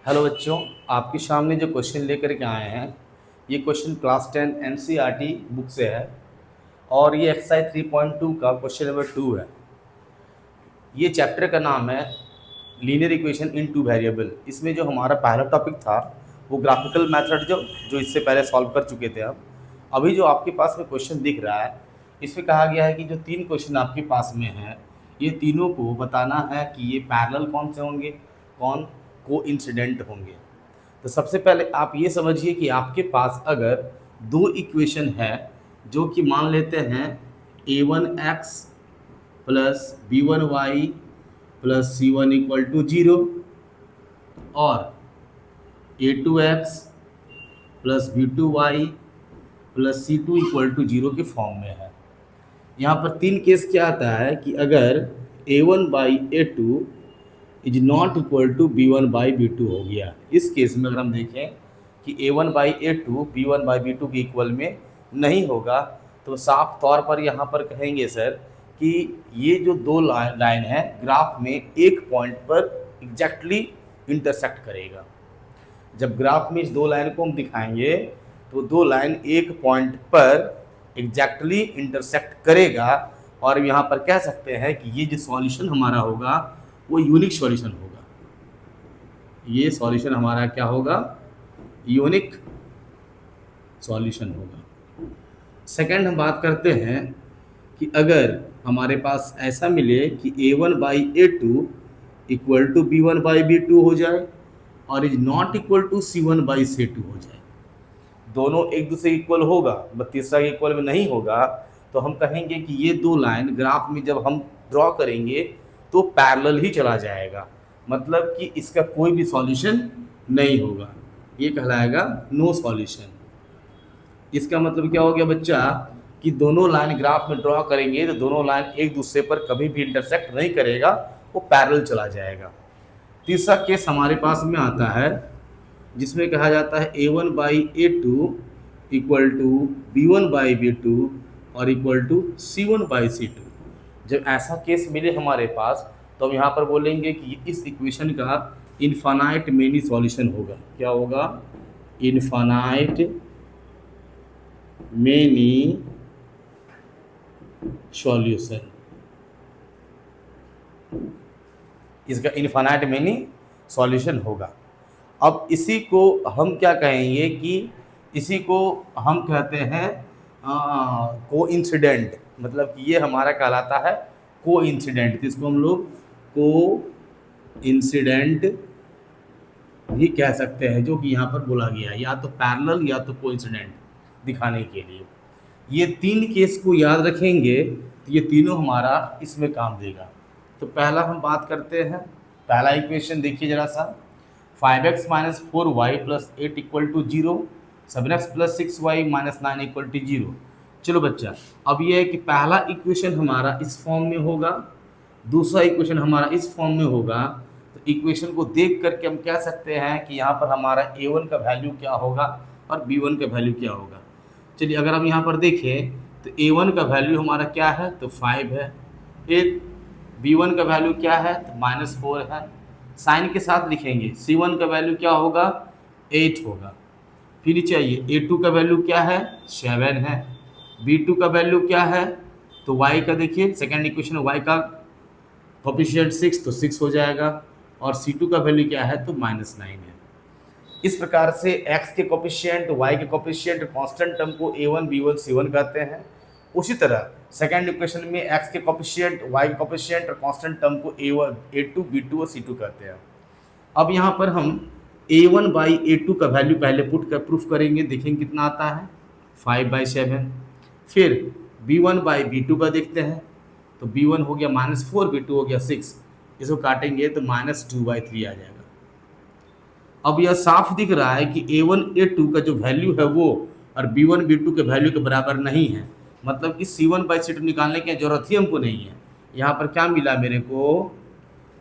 Hello बच्चों, आपके सामने जो क्वेश्चन लेकर के आए हैं ये क्वेश्चन क्लास 10 एनसीईआरटी बुक से है और ये एक्सरसाइज 3.2 का क्वेश्चन नंबर 2 है। ये चैप्टर का नाम है linear equation in two variable. इसमें जो हमारा पहला टॉपिक था वो ग्राफिकल मेथड जो इससे पहले सॉल्व कर चुके थे हम। अभी जो आपके पास में क्वेश्चन दिख रहा है इसमें कहा गया है कि जो 3 क्वेश्चन आपके पास में हैं ये तीनों को बताना है कि ये पैरेलल कौन से होंगे, कौन कोइंसिडेंट होंगे। तो सबसे पहले आप ये समझिए कि आपके पास अगर दो इक्वेशन है जो कि मान लेते हैं a1x plus b1y plus c1 equal to 0 और a2x plus b2y plus c2 equal to 0 के फॉर्म में है। यहाँ पर 3 केस क्या आता है कि अगर a1 by a2 is not equal to b1 by b2 हो गया। इस केस में अगर हम देखें कि a1 by a2 b1 by b2 के इक्वल में नहीं होगा तो साफ तौर पर यहाँ पर कहेंगे सर कि ये जो दो लाइन है ग्राफ में एक पॉइंट पर एग्जैक्टली इंटरसेक्ट करेगा। जब ग्राफ में इस दो लाइन को हम दिखाएंगे तो दो लाइन एक पॉइंट पर एग्जैक्टली इंटरसेक्ट करेगा और यहाँ पर कह सकते हैं कि ये जो सॉल्यूशन हमारा होगा वो यूनिक सॉल्यूशन होगा। ये सॉल्यूशन हमारा क्या होगा? यूनिक सॉल्यूशन होगा। सेकंड हम बात करते हैं कि अगर हमारे पास ऐसा मिले कि a1 by a2 equal to b1 by b2 हो जाए और is not equal to c1 by c2 हो जाए, दोनों एक दूसरे इक्वल होगा बट तीसरा इक्वल में नहीं होगा, तो हम कहेंगे कि ये दो लाइन ग्राफ में जब हम ड्रॉ करेंगे तो पैरेलल ही चला जाएगा, मतलब कि इसका कोई भी सॉल्यूशन नहीं होगा। ये कहलाएगा नो सॉल्यूशन। इसका मतलब क्या हो गया बच्चा कि दोनों लाइन ग्राफ में ड्रॉ करेंगे तो दोनों लाइन एक दूसरे पर कभी भी इंटरसेक्ट नहीं करेगा, वो पैरेलल चला जाएगा। तीसरा केस हमारे पास में आता है जिसमें कहा जाता है a1 by a2 equal to b1 by b2 और equal to c1 by c2। जब ऐसा केस मिले हमारे पास तो हम यहाँ पर बोलेंगे कि इस इक्वेशन का इनफाइनाइट मेनी सॉल्यूशन होगा। क्या होगा? Infinite many solution. इसका इनफाइनाइट मेनी सॉल्यूशन होगा। अब इसी को हम क्या कहेंगे कि इसी को हम कहते हैं कोइंसिडेंट, मतलब कि ये हमारा कहलाता है कोइंसिडेंट। इसको हम लोग कोइंसिडेंट भी कह सकते हैं, जो कि यहाँ पर बोला गया है, या तो पैरेलल या तो कोइंसिडेंट दिखाने के लिए। ये 3 केस को याद रखेंगे तो ये तीनों हमारा इसमें काम देगा। तो पहला हम बात करते हैं, पहला इक्वेशन देखिए ज़रा सा, 5x minus 4y plus 8 equal to 0, 7x plus 6y minus 9 equal to 0। चलो बच्चा, अब ये है कि पहला इक्वेशन हमारा इस फॉर्म में होगा, दूसरा इक्वेशन हमारा इस फॉर्म में होगा। तो इक्वेशन को देख करके हम कह सकते हैं कि यहाँ पर हमारा a1 का वैल्यू क्या होगा और b1 का वैल्यू क्या होगा। चलिए अगर हम यहाँ पर देखें तो a1 का वैल्यू हमारा क्या है तो 5 है, फिर b1 का वैल्यू क्या है तो -4 है। साइन के साथ लिखेंगे, c1 का वैल्यू क्या होगा 8 होगा। फिर नीचे आइए, a2 का वैल्यू क्या है 7 है, b2 का वैल्यू क्या है तो y का देखिए सेकेंड इक्वेशन y का कोफिशिएंट 6 तो 6 हो जाएगा और c2 का वैल्यू क्या है तो -9 है। इस प्रकार से x के कोफिशिएंट y के कोफिशिएंट कांस्टेंट टर्म को a1 b1 c1 कहते हैं। उसी तरह सेकेंड इक्वेशन में x के कोफिशिएंट y के कोफिशिएंट और कांस्टेंट टर्म को a1 a2 b2 और c2 कहते हैं। अब यहाँ पर हम a1 बाई a2 का वैल्यू पहले पुट कर प्रूफ करेंगे, देखेंगे कितना आता है 5/7। फिर b1 बाई b2 का देखते हैं तो b1 हो गया -4, b2 हो गया 6, इसको काटेंगे तो -2/3 आ जाएगा। अब यह साफ दिख रहा है कि a1 a2 का जो वैल्यू है वो और b1 b2 के वैल्यू के बराबर नहीं है, मतलब कि c1/c2 निकालने की जरूरत ही हमको नहीं है। यहाँ पर क्या मिला मेरे को?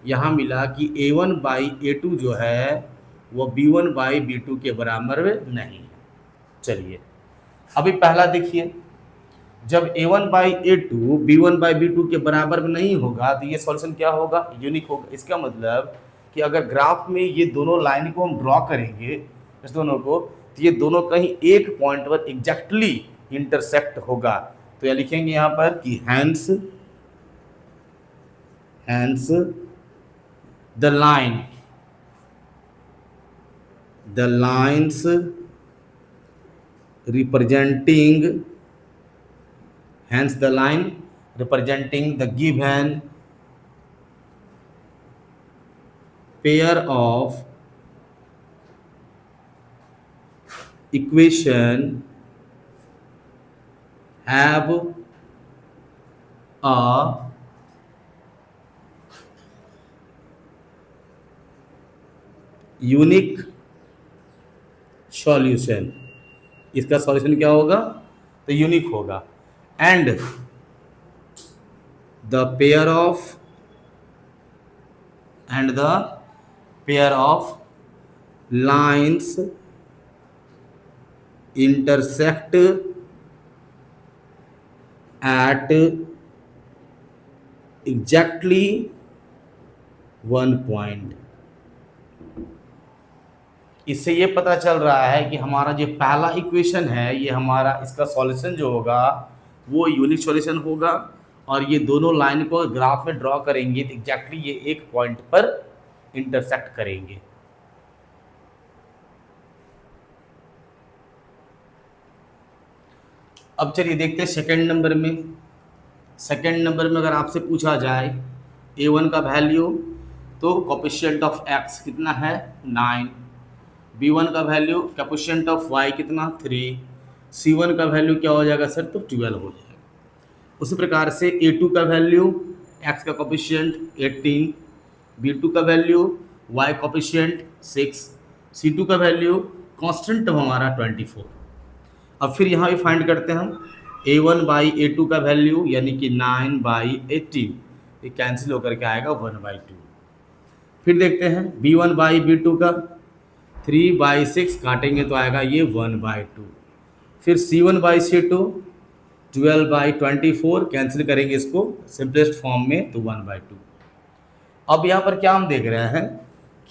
यहाँ मिला कि a1 बाई a2 जो है वो b1 बाई b2 के बराबर नहीं है। चलिए अभी पहला देखिए, जब a1 by a2 b1 by b2 के बराबर में नहीं होगा तो ये सॉल्यूशन क्या होगा? यूनिक होगा। इसका मतलब कि अगर ग्राफ में ये दोनों लाइन को हम ड्रॉ करेंगे, इस दोनों को, तो ये दोनों कहीं एक पॉइंट पर एग्जैक्टली इंटरसेक्ट होगा। तो यह लिखेंगे यहाँ पर कि hence the lines representing hence the line representing the given pair of equation have a unique solution। इसका सॉल्यूशन क्या होगा? तो यूनिक होगा। And the pair of lines intersect at exactly one point. इससे ये पता चल रहा है कि हमारा जो पहला इक्वेशन है, ये हमारा इसका सॉल्यूशन जो होगा वो यूनिक सॉल्यूशन होगा, और ये दोनों लाइन को ग्राफ में ड्रॉ करेंगे तो एग्जैक्टली ये एक पॉइंट पर इंटरसेक्ट करेंगे। अब चलिए देखते हैं सेकंड नंबर में। सेकंड नंबर में अगर आपसे पूछा जाए a1 का वैल्यू, तो कोएफिशिएंट ऑफ x कितना है? 9। b1 का वैल्यू कोएफिशिएंट ऑफ y कितना? 3। c1 का वैल्यू क्या हो जाएगा सर? तो 12 हो जाएगा। उसी प्रकार से a2 का वैल्यू, x का कोएफिशिएंट 18, b2 का वैल्यू, y कोएफिशिएंट 6, c2 का वैल्यू कांस्टेंट हमारा 24। अब फिर यहाँ भी फाइंड करते हैं हम a1 बाई a2 का वैल्यू, यानी कि 9 बाई 18, ये कैंसिल होकर के आएगा 1/2। फिर देखते हैं b1 बाई b2 का 3/6 काटेंगे तो आएगा ये 1/2। फिर c1 बाई c2 12/24 कैंसिल करेंगे इसको सिंपलेस्ट फॉर्म में तो 1/2। अब यहाँ पर क्या हम देख रहे हैं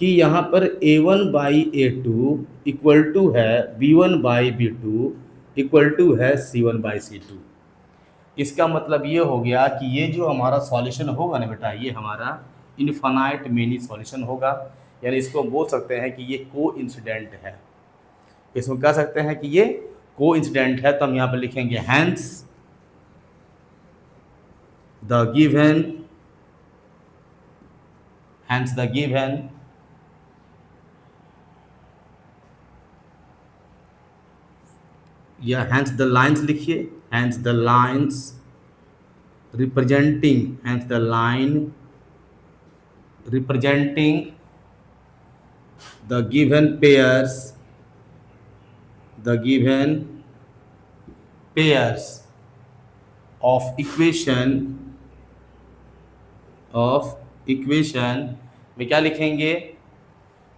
कि यहाँ पर a1 by a2 equal to है b1 by b2 equal to है c1 बाई c2। इसका मतलब ये हो गया कि ये जो हमारा सॉल्यूशन होगा ना बेटा, ये हमारा इनफाइनाइट मेनी सॉल्यूशन होगा, यानी इसको बोल सकते हैं कि ये कोइंसिडेंट है। इसको कह सकते हैं कि ये कोइंसिडेंट है। तो हम यहाँ पर लिखेंगे हैंस द गिवन या हैंस द लाइन्स लिखिए, hence the lines representing, hence the line representing the given pairs of equation में क्या लिखेंगे?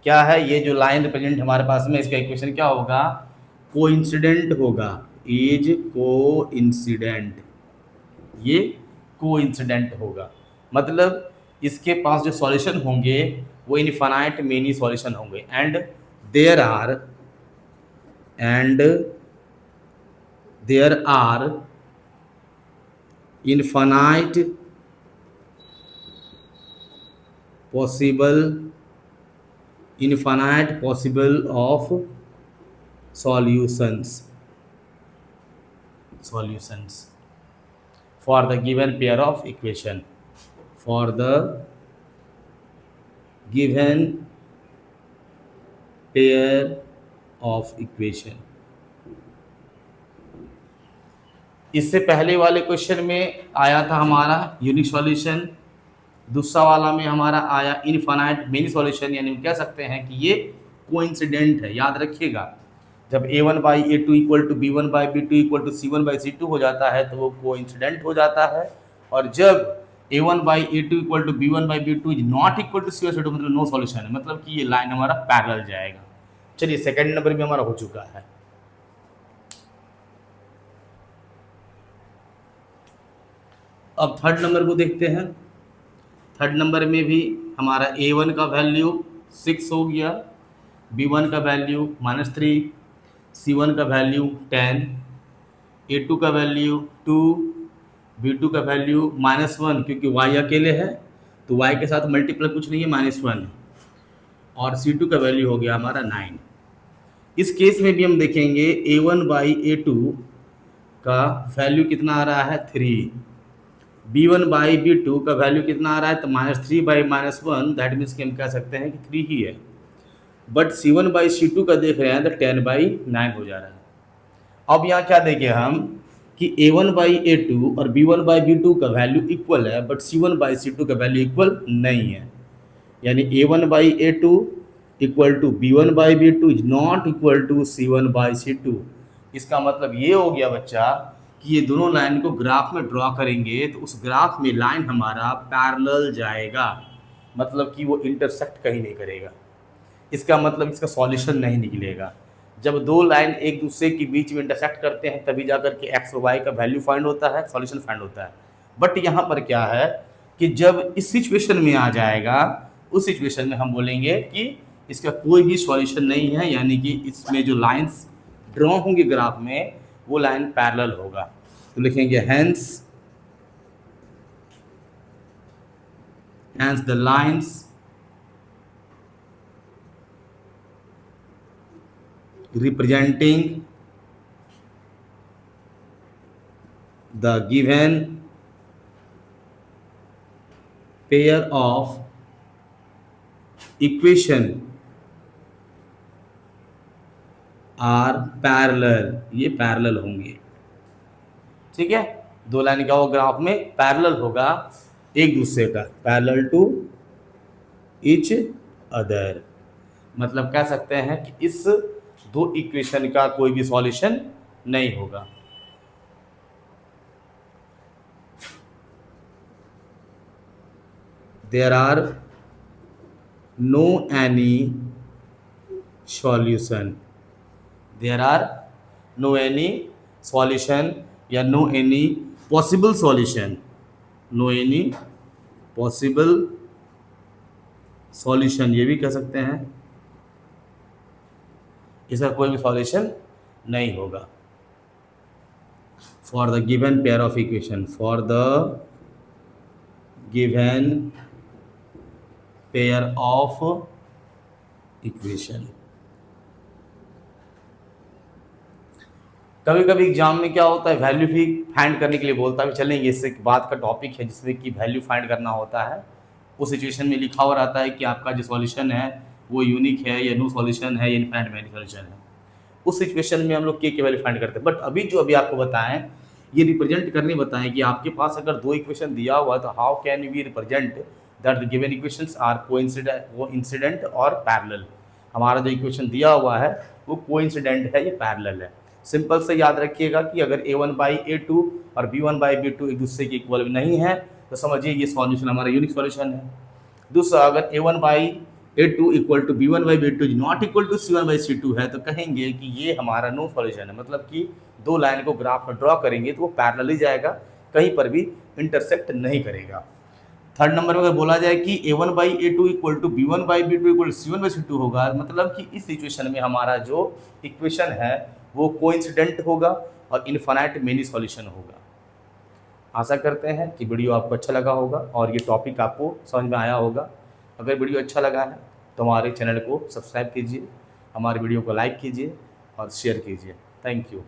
क्या है ये जो लाइन रिप्रेजेंट हमारे पास में, इसका इक्वेशन क्या होगा? कोइंसिडेंट होगा, इज कोइंसिडेंट, ये कोइंसिडेंट होगा। मतलब इसके पास जो सॉल्यूशन होंगे वो इनफाइनाइट मेनी सॉल्यूशन होंगे। And there are infinite possible of solutions for the given pair of equation, इससे पहले वाले क्वेश्चन में आया था हमारा यूनिक सॉल्यूशन, दूसरा वाला में हमारा आया इनफाइनाइट मेनी सॉल्यूशन, यानी हम कह सकते हैं कि ये कोइंसिडेंट है। याद रखिएगा, जब a1 by a2 equal to b1 by b2 equal to c1 by c2 हो जाता है तो वो कोइंसिडेंट हो जाता है, और जब a1 by a2 equal to b1 by b2 is not equal to c1 c2 मतलब नो सॉल्यूशन है, मतलब कि ये लाइन हमारा पैरेलल जाएगा। चलिए सेकंड नंबर भी हमारा हो चुका है। अब थर्ड नंबर को देखते हैं। थर्ड नंबर में भी हमारा A1 का वैल्यू 6 हो गया, B1 का वैल्यू -3, C1 का वैल्यू 10, A2 का वैल्यू 2, B2 का वैल्यू -1 क्योंकि y अकेले है तो y के साथ मल्टीप्लाई कुछ नहीं है, -1 है, और C2 का वैल्यू हो गया हमारा 9। इस केस में भी हम देखेंगे A1/A2 का वैल्यू कितना आ रहा है 3, B1/B2 का वैल्यू कितना आ रहा है तो -3/-1, दैट मीन्स कि हम कह सकते हैं कि 3 ही है। बट C1/C2 का देख रहे हैं तो 10/9 हो जा रहा है। अब यहाँ क्या देखें हम कि A1/A2 और B1/B2 का वैल्यू इक्वल है, बट C1/C2 का वैल्यू इक्वल नहीं है, यानी A1/A2 equal to B1/B2 is not equal to C1/C2। इसका मतलब ये हो गया बच्चा कि ये दोनों लाइन को ग्राफ में ड्रॉ करेंगे तो उस ग्राफ में लाइन हमारा पैरेलल जाएगा, मतलब कि वो इंटरसेक्ट कहीं नहीं करेगा। इसका मतलब इसका सॉल्यूशन नहीं निकलेगा। जब दो लाइन एक दूसरे के बीच में इंटरसेक्ट करते हैं तभी जाकर के एक्स और वाई का वैल्यू फाइंड होता है, सॉल्यूशन फाइंड होता है। बट यहाँ पर क्या है कि जब इस सिचुएशन में आ जाएगा, उस सिचुएशन में हम बोलेंगे कि इसका कोई भी सॉल्यूशन नहीं है, यानी कि इसमें जो लाइंस ड्रॉ होंगे ग्राफ में वो लाइन पैरेलल होगा। तो लिखेंगे hence the lines representing the given pair of equation are parallel, ये पैरेलल होंगे। ठीक है, दो लाइन का वो ग्राफ में पैरेलल होगा एक दूसरे का, पैरेलल टू ईच अदर। मतलब कह सकते हैं कि इस दो इक्वेशन का कोई भी सॉल्यूशन नहीं होगा। There are no any solution, there are no any solution या no any possible solution, no any possible solution ये भी कह सकते हैं, इसका कोई भी सॉल्यूशन नहीं होगा। For the given pair of equation, for the given pair of equation. कभी कभी एग्जाम में क्या होता है, वैल्यू भी फाइंड करने के लिए बोलता है। चलेंगे, इससे बात का टॉपिक है जिसमें कि वैल्यू फाइंड करना होता है। उस सिचुएशन में लिखा हुआ रहता है कि आपका जो सॉल्यूशन है वो यूनिक है या नो सॉल्यूशन है या इनफाइनाइट वैल्यू सॉल्यूशन है। उस सिचुएशन में हम लोग के वैल्यू फाइंड करते हैं। बट अभी जो अभी आपको बताएं, ये रिप्रेजेंट करने बताएं कि आपके पास अगर दो इक्वेशन दिया हुआ है तो how can we represent that the given equations are coincident और पैरेलल। हमारा जो इक्वेशन दिया हुआ है वो कोइंसिडेंट है या पैरेलल है। सिंपल से याद रखिएगा कि अगर A1/A2 और B1/B2 एक दूसरे के इक्वल नहीं है तो समझिए ये सॉल्यूशन हमारा यूनिक सॉल्यूशन है। दूसरा, अगर A1/A2 equal to B1/B2 is not equal to C1/C2 है तो कहेंगे कि ये हमारा नो सॉल्यूशन है। मतलब कि दो लाइन को ग्राफ में ड्रॉ करेंगे तो वो पैरेलल ही जाएगा, कहीं पर भी इंटरसेक्ट नहीं करेगा। थर्ड नंबर में अगर बोला जाए कि A1/A2 equal to B1/B2 equal to C1/C2 होगा, मतलब कि इस सिचुएशन में हमारा जो इक्वेशन है वो कोइंसिडेंट होगा और इनफाइनाइट मेनी सॉल्यूशन होगा। आशा करते हैं कि वीडियो आपको अच्छा लगा होगा और ये टॉपिक आपको समझ में आया होगा। अगर वीडियो अच्छा लगा है तो हमारे चैनल को सब्सक्राइब कीजिए, हमारे वीडियो को लाइक कीजिए और शेयर कीजिए। Thank you.